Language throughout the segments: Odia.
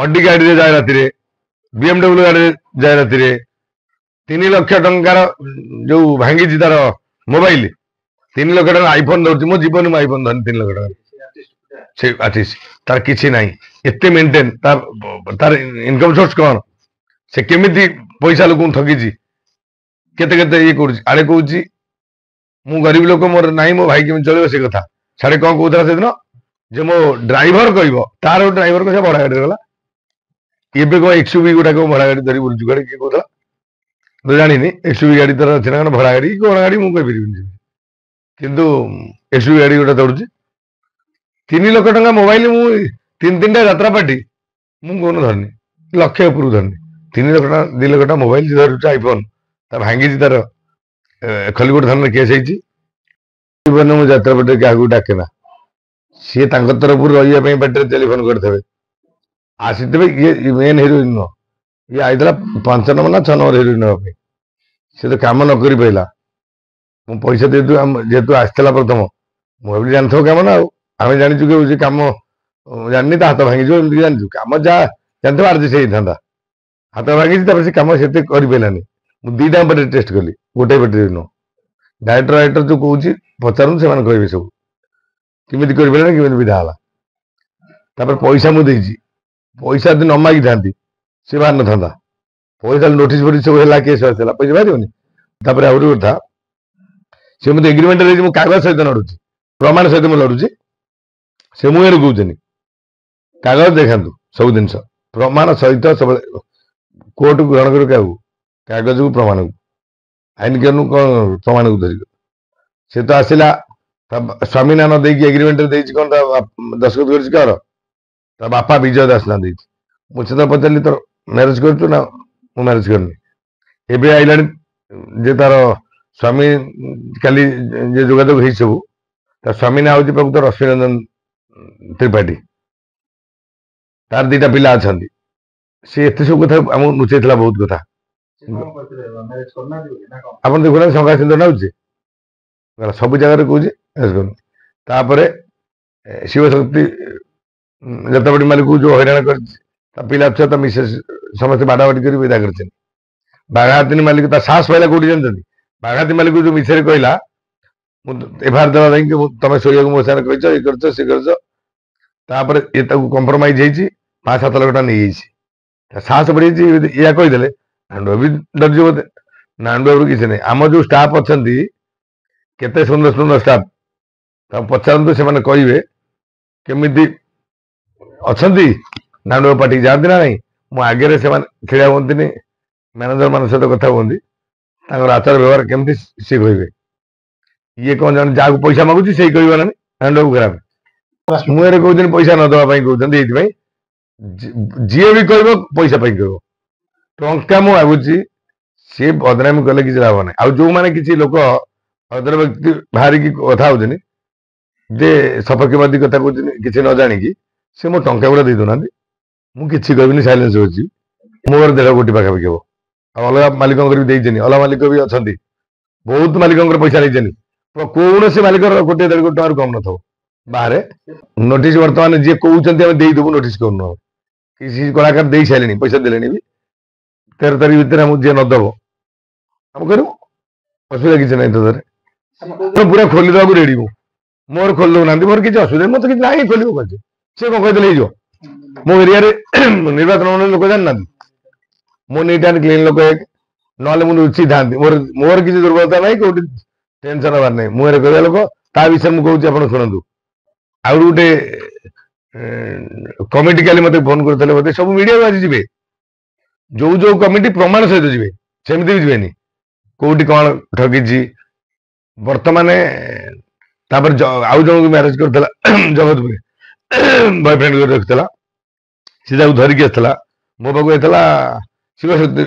ଅଡି ଗାଡିରେ ଯାଏ ରାତିରେ, BMW ଗାଡିରେ ଯାଏ ରାତିରେ, 3 ଲକ୍ଷ ଟଙ୍କାର ଯୋଉ ଭାଙ୍ଗିଛି ତାର ମୋବାଇଲ, 3 ଲକ୍ଷ ଟଙ୍କା ଆଇଫୋନ ଧରୁଛି। ମୋ ଜୀବନ ମୁଁ ଆଇଫୋନ ଧରିନି 3 ଲକ୍ଷ ଟଙ୍କା। ସେ ଆର୍ଟିଷ୍ଟ ତାର କିଛି ନାହିଁ, ଏତେ ମେଣ୍ଟେନ, ତାର ଇନକମ ସୋର୍ସ କଣ, ସେ କେମିତି ପଇସା ଲୋକଙ୍କୁ ଠକିଛି, କେତେ କେତେ ଇଏ କରୁଛି। ଆଡେ କହୁଛି ମୁଁ ଗରିବ ଲୋକ, ମୋର ନାହିଁ, ମୋ ଭାଇ କେମିତି ଚଳିବ ସେ କଥା। ସାଡେ କଣ କହୁଥିଲା ସେଦିନ, ଯେ ମୋ ଡ୍ରାଇଭର କହିବ, ତାର ଗୋଟେ ଡ୍ରାଇଭର ସେ ଭଡା ଗାଡିରେ ଗଲା। ଏବେ କଣ XUV ଗୋଟା କଣ ଭଡା ଗାଡି ଧରି ବୁଲୁଛୁ, ଗାଡି କିଏ କହୁଥିଲା ତ ଜାଣିନି। XUV ଗାଡି ତାର ଅଛି ନା କଣ, ଭଡା ଗାଡି କଣ ଗାଡି ମୁଁ କହିପାରିବିନି, କିନ୍ତୁ XUV ଗାଡି ଗୋଟେ ଧରୁଛି। 3 ଲକ୍ଷ ଟଙ୍କା ମୋବାଇଲ ମୁଁ 3-3ଟା ଯାତ୍ରା ପାର୍ଟି ମୁଁ କौन ଧରିନି, ଲକ୍ଷେ ଉପରକୁ ଧରିନି। 3 ଲକ୍ଷ ଟଙ୍କା 2 ଲକ୍ଷ ଟଙ୍କା ମୋବାଇଲ ଧରୁଛି, ଆଇଫୋନ ତା ଭାଙ୍ଗିଛି, ତାର ଖଲିକୋଟ ଥାନାରେ କେସ୍ ହେଇଛି। ମୁଁ ଯାତ୍ରା ପାର୍ଟିରେ କାହାକୁ ଡାକେ ନା, ସିଏ ତାଙ୍କ ତରଫରୁ ରହିବା ପାଇଁ ପାର୍ଟିରେ ଟେଲିଫୋନ କରିଥିବେ, ଆସିଥିବେ। ଇଏ ମେନ୍ ହିରୋଇନ ନୁହଁ, ଇଏ ଆଇଥିଲା 5 ନମ୍ବର ନା 6 ନମ୍ବର ହିରୋଇନ ହେବା ପାଇଁ। ସେ ତ କାମ ନ କରି ପାରିଲା, ମୁଁ ପଇସା ଦେଇଥିବୁ। ଯେହେତୁ ଆସିଥିଲା ପ୍ରଥମ, ମୁଁ ଭାବିଲି ଜାଣିଥିବ କାମ ନା, ଆଉ ଆମେ ଜାଣିଛୁ କି ସେ କାମ ଜାଣିନି, ତା ହାତ ଭାଙ୍ଗିଯିବ ଏମିତି ଜାଣିଛୁ। କାମ ଯାହା ଜାଣିଥିବ ଆର୍ଜିଷ୍ଟ ହେଇଥାନ୍ତା, ହାତ ଭାଙ୍ଗିଛି। ତାପରେ ସେ କାମ ସେତେ କରିପାରିଲାନି। ମୁଁ 2ଟା ପାର୍ଟିରେ ଟେଷ୍ଟ କଲି, ଗୋଟେ ପାର୍ଟିରେ ନୁହଁ। ଡାଇରେକ୍ଟର ଯୋଉ କହୁଛି ପଚାରନ୍ତୁ, ସେମାନେ କହିବେ ସବୁ କେମିତି କରିପାରିଲାନି, କେମିତି ବିଧା ହେଲା। ତାପରେ ପଇସା ମୁଁ ଦେଇଛି, ପଇସା ଯଦି ନ ମାଗିଥାନ୍ତି ସେ ବାହାରି ନଥାନ୍ତା। ପଇସା ନୋଟିସ ଫୋଟିସ ସବୁ ହେଲା, କେସ୍ ଆସିଥିଲା, ପଇସା ବାହାରିବନି। ତାପରେ ଆହୁରି କଥା, ସେ ମତେ ଏଗ୍ରିମେଣ୍ଟ ଦେଇଛି, ମୁଁ କାଗଜ ସହିତ ଲଢୁଛି, ପ୍ରମାଣ ସହିତ ମୁଁ ଲଢୁଛି। ସେ ମୁହଁରେ କହୁଛନ୍ତି କାଗଜ ଦେଖାନ୍ତୁ, ସବୁ ଜିନିଷ ପ୍ରମାଣ ସହିତ ସବୁବେଳେ କୋର୍ଟକୁ ଗ୍ରହଣ କରୁ। କାହାକୁ, କାଗଜକୁ ପ୍ରମାଣକୁ, ଆଇନ କାନୁନ କଣ ପ୍ରମାଣକୁ ଧରିବ। ସେ ତ ଆସିଲା ସ୍ୱାମୀ ନାଁ ନ ଦେଇକି ଏଗ୍ରିମେଣ୍ଟରେ ଦେଇଛି, କଣ ତା ଦସ୍ତଖତ କରିଛି କାହାର, ତା ବାପା ବିଜୟ ଦାସ ନାଁ ଦେଇଛି। ମୁଁ ସେଟା ପଚାରିଲି, ତୋର ମ୍ୟାରେଜ କରିଛୁ ନା, ମୁଁ ମ୍ୟାରେଜ କରିନି। ଏବେ ଆଇଲାଣି ଯେ ତାର ସ୍ୱାମୀ, କାଲି ଯେ ଯୋଗାଯୋଗ ହେଇଛି ସବୁ, ତା ସ୍ୱାମୀ ନାଁ ହଉଛି ପ୍ରକୃତ ରଶ୍ମିରଞ୍ଜନ ତ୍ରିପାଠୀ। ତାର 2ଟା ପିଲା ଅଛନ୍ତି। ସେ ଏତେ ସବୁ କଥା ଆମକୁ ଲୁଚେଇଥିଲା, ବହୁତ କଥା। ଆପଣ ଦେଖୁନାହାନ୍ତି ଶଙ୍କା ସିନ୍ଦୁର ନାଉଛି, ସବୁ ଜାଗାରେ କହୁଛି। ତାପରେ ଶିବଶକ୍ତି ଯାତ୍ରାପାର୍ଟି ମାଲିକକୁ ଯୋଉ ହଇରାଣ କରିଛି, ତା ପିଲା ଛୁଆ, ତା ମିସେସ୍ ସମସ୍ତେ ବାଡାବାଡି କରି ବିଦା କରିଛନ୍ତି। ବାଘାତିନି ମାଲିକ ତା ସାହସ ପାଇଲା କୋଉଠି ଜାଣିଛନ୍ତି, ବାଘାତି ମାଲିକ ଯୋଉ ମିଛରେ କହିଲା ମୁଁ FIR ଦେବା ଯାଇକି, ତମେ ଶୋଇବାକୁ ମୋ ସାଙ୍ଗରେ କହିଛ, ଇଏ କରିଛ, ସେ କରିଛ। ତାପରେ ଏ ତାକୁ କମ୍ପ୍ରମାଇଜ ହେଇଛି, 5-7 ଲକ୍ଷ ଟଙ୍କା ନେଇଯାଇଛି। ସାହସ ପଡିଯାଇଛି, ଏଇଆ କହିଦେଲେ ନାଣ୍ଡୁ ବାବୁ ଡରିଯିବ ବୋଧେ। ନାଣ୍ଡୁ ବାବୁ କିଛି ନାହିଁ। ଆମ ଯୋଉ ଷ୍ଟାଫ ଅଛନ୍ତି, କେତେ ସୁନ୍ଦର ସୁନ୍ଦର ଷ୍ଟାଫ, ତାଙ୍କୁ ପଚାରନ୍ତୁ, ସେମାନେ କହିବେ କେମିତି ଅଛନ୍ତି। ନାଣ୍ଡୁ ବାବୁ ପାଟିକି ଯାଆନ୍ତି ନା ନାହିଁ, ମୋ ଆଗରେ ସେମାନେ ଖେଳିଆ ହୁଅନ୍ତିନି, ମ୍ୟାନେଜର ମାନଙ୍କ ସହିତ କଥା ହୁଅନ୍ତି, ତାଙ୍କର ଆଚାର ବ୍ୟବହାର କେମିତି ସିଏ କହିବେ। ଇଏ କଣ ଜାଣେ, ଯାହାକୁ ପଇସା ମାଗୁଛି ସେଇ କହିବ ନା ନାଣ୍ଡୁ ବାବୁ ଖରାପ। ମୁହଁରେ କହୁଛନ୍ତି ପଇସା ନ ଦେବା ପାଇଁ କହୁଛନ୍ତି, ଏଇଥିପାଇଁ ଯିଏ ବି କହିବ ପଇସା ପାଇଁ କହିବ। ଟଙ୍କା ମୁଁ ମାଗୁଛି, ସିଏ ବଦନାମୀ କଲେ କିଛି ଲାଭ ନାହିଁ। ଆଉ ଯୋଉମାନେ କିଛି ଲୋକ ଭଦ୍ର ବ୍ୟକ୍ତି ବାହାରିକି କଥା ହଉଛନ୍ତି, ଯେ ସପକ୍ଷବାଦୀ କଥା କହୁଛନ୍ତି କିଛି ନ ଜାଣିକି, ସେ ମୋ ଟଙ୍କା ଗୁଡା ଦେଇ ଦଉନାହାନ୍ତି, ମୁଁ କିଛି କହିବିନି, ସାଇଲେନ୍ସ ଅଛି। ମୋର 1.5 କୋଟି ପାଖାପାଖି ହବ। ଆଉ ଅଲଗା ମାଲିକଙ୍କର ବି ଦେଇଛନ୍ତି, ଅଲଗା ମାଲିକ ବି ଅଛନ୍ତି, ବହୁତ ମାଲିକଙ୍କର ପଇସା ନେଇଛନ୍ତି। କୌଣସି ମାଲିକର 1-1.5 କୋଟି ଟଙ୍କାରୁ କମ ନଥିବ। ବାହାରେ ନୋଟିସ ବର୍ତ୍ତମାନ ଯିଏ କହୁଛନ୍ତି ଆମେ ଦେଇଦେବୁ, ନୋଟିସ କରୁନୁ। କିଛି କଳାକାର ଦେଇ ସାରିଲେଣି, ପଇସା ଦେଲେଣି ବି। 13 ତାରିଖ ଭିତରେ ଆମକୁ ଯିଏ ନଦବ ଆମେ କରିବୁ, ଅସୁବିଧା କିଛି ନାହିଁ। ତ ପୁରା ଖୋଲିଦେବାକୁ ରେଡି। ମୋର ଖୋଲି ଦଉନାହାନ୍ତି, ମୋର କିଛି ଅସୁବିଧା, ମତେ କିଛି ନାହିଁ ଖୋଲିବ କହିଛି। ସେ କଣ କହିଦେଲେ ହେଇଯିବ। ମୋ ଏରିଆରେ ନିର୍ବାଚନ ମଣ୍ଡଳୀ ଲୋକ ଜାଣିନାହାନ୍ତି, ମୁଁ ନିଟ୍ ଆଣ୍ଡ କ୍ଲିନ୍ ଲୋକ, ନହେଲେ ମୁଁ ଲୁଚିଥାନ୍ତି। ମୋର କିଛି ଦୁର୍ବଳତା ନାହିଁ, କୋଉଠି ଟେନସନ ହବାର ନାହିଁ। ମୁହଁରେ କହିବା ଲୋକ। ତା ବିଷୟରେ ମୁଁ କହୁଛି, ଆପଣ ଶୁଣନ୍ତୁ। ଆଉ ଗୋଟେ କମିଟି କାଲି ମତେ ଫୋନ କରିଥିଲେ, ବୋଧେ ସବୁ ମିଡିଆକୁ ଆଜି ଯିବେ। ଯୋଉ ଯୋଉ କମିଟି ପ୍ରମାଣ ସହିତ ଯିବେ, ସେମିତି ବି ଯିବେନି। କୋଉଠି କଣ ଠକିଛି ବର୍ତ୍ତମାନେ। ତାପରେ ଆଉ ଜଣଙ୍କୁ ମ୍ୟାରେଜ କରିଥିଲା ଜଗତପୁରରେ, ବୟଫ୍ରେଣ୍ଡ ରଖିଥିଲା, ସେ ଯାକୁ ଧରିକି ଆସିଥିଲା ମୋ ପାଖକୁ, ଆସିଥିଲା ଶିବଶକ୍ତି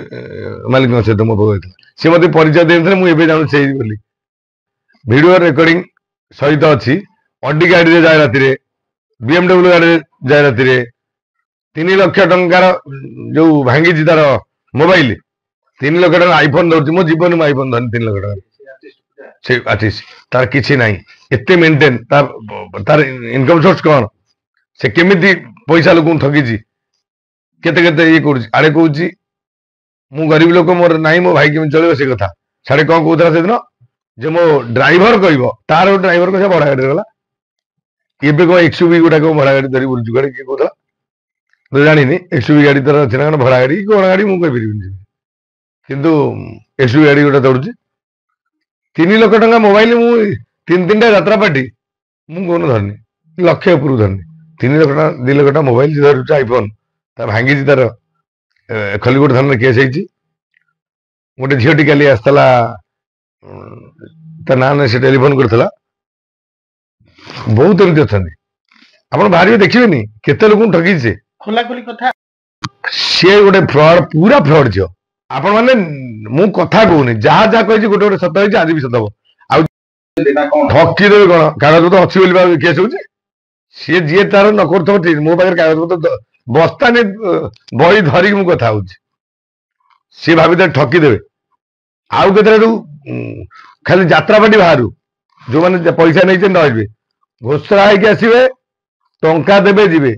ମାଲିକଙ୍କ ସହିତ ମୋ ପାଖକୁ ଆସିଥିଲା। ସେ ମତେ ପରିଚୟ ଦେଇଥିଲେ, ମୁଁ ଏବେ ଜାଣୁଛି ସେଇ ବୋଲି। ଭିଡିଓ ରେକର୍ଡିଂ ସହିତ ଅଛି। ଅଡି ଗାଡିରେ ଯାଏ ରାତିରେ, BMW ଗାଡିରେ ଯାଏ ରାତିରେ, 3 ଲକ୍ଷ ଟଙ୍କାର ଯୋଉ ଭାଙ୍ଗିଛି ତାର ମୋବାଇଲ, 3 ଲକ୍ଷ ଟଙ୍କା ଆଇଫୋନ ଧରୁଛି। ମୋ ଜୀବନ ମୁଁ ଆଇଫୋନ ଧରିନି 3 ଲକ୍ଷ ଟଙ୍କା। ସେ ଆର୍ଟିଷ୍ଟ ତାର କିଛି ନାହିଁ, ଏତେ ମେଣ୍ଟେନ, ତାର ଇନକମ ସୋର୍ସ କଣ, ସେ କେମିତି ପଇସା ଲୋକଙ୍କୁ ଠକିଛି, କେତେ କେତେ ଇଏ କରୁଛି ଆଡେ କହୁଛି ମୁଁ ଗରିବ ଲୋକ ମୋର ନାହିଁ ମୋ ଭାଇ କେମିତି ଚଳିବ ସେ କଥା ସାଡେ କଣ କହୁଥିଲା ସେଦିନ ଯେ ମୋ ଡ୍ରାଇଭର କହିବ ତାର ଗୋଟେ ଡ୍ରାଇଭର କହିବା ଭଡା ଗାଡିରେ ଗଲା ଏବେ କଣ ଏକ୍ସୟୁଭି ଗୋଟା କଣ ଭଡା ଗାଡି ଧରି ବୁଲୁଛୁ ଗାଡି କିଏ କହୁଥିଲା ମୁଁ ଜାଣିନି ଏକ୍ସୟୁଭି ଗାଡି ତାର ଅଛି ନା କଣ ଭଡା ଗାଡି କଣ ଗାଡି ମୁଁ କହିପାରିବିନି କିନ୍ତୁ ଏକ୍ସୟୁଭି ଗାଡି ଗୋଟେ ଧରୁଛି 3 ଲକ୍ଷ ଟଙ୍କା ମୋବାଇଲ ମୁଁ 3ଟା ଯାତ୍ରା ପାର୍ଟି ମୁଁ କौन ଧରନି ଲକ୍ଷେ ଉପରକୁ ଧରନି 3 ଲକ୍ଷ ଟଙ୍କା 2 ଲକ୍ଷ ଟଙ୍କା ମୋବାଇଲ ଧରୁଛି ଆଇଫୋନ ତା ଭାଙ୍ଗିଛି ତାର ଖଲିକୋଟ ଥାନାରେ କେସ୍ ହେଇଛି ଗୋଟେ ଝିଅଟି କାଲି ଆସିଥିଲା ତା ନାଁ ସେ ଟେଲିଫୋନ କରିଥିଲା ବହୁତ ଏମିତି ଅଛନ୍ତି ଆପଣ ବାହାରିବେ ଦେଖିବେନି କେତେ ଲୋକଙ୍କୁ ଠକିଛି ସେ ଖୋଲାଖୋଲି କଥା ସିଏ ଗୋଟେ ଫ୍ରଡ ପୁରା ଫ୍ରଡ ଝିଅ ଆପଣ ମାନେ ମୁଁ କଥା କହୁନି ଯାହା ଯାହା କହିଛି ଗୋଟେ ଗୋଟେ ସତ ହେଇଛି ଆଜି ବି ସତ ହବ ଆଉ ଠକିଦେବେ କଣ କାଗଜପତ୍ର ଅଛି ବୋଲି ବା କେସ୍ ହଉଛି ସିଏ ଯିଏ ତାର ନ କରୁଥିବ ଠିକ ମୋ ପାଖରେ କାଗଜପତ୍ର ବସ୍ତାନି ବହି ଧରିକି ମୁଁ କଥା ହଉଛି ସିଏ ଭାବିଥାଏ ଠକିଦେବେ ଆଉ କେତେଟା ଖାଲି ଯାତ୍ରାପାଟି ବାହାରୁ ଯୋଉମାନେ ପଇସା ନେଇଛନ୍ତି ରହିବେ ଘୋଷରା ହେଇକି ଆସିବେ ଟଙ୍କା ଦେବେ ଯିବେ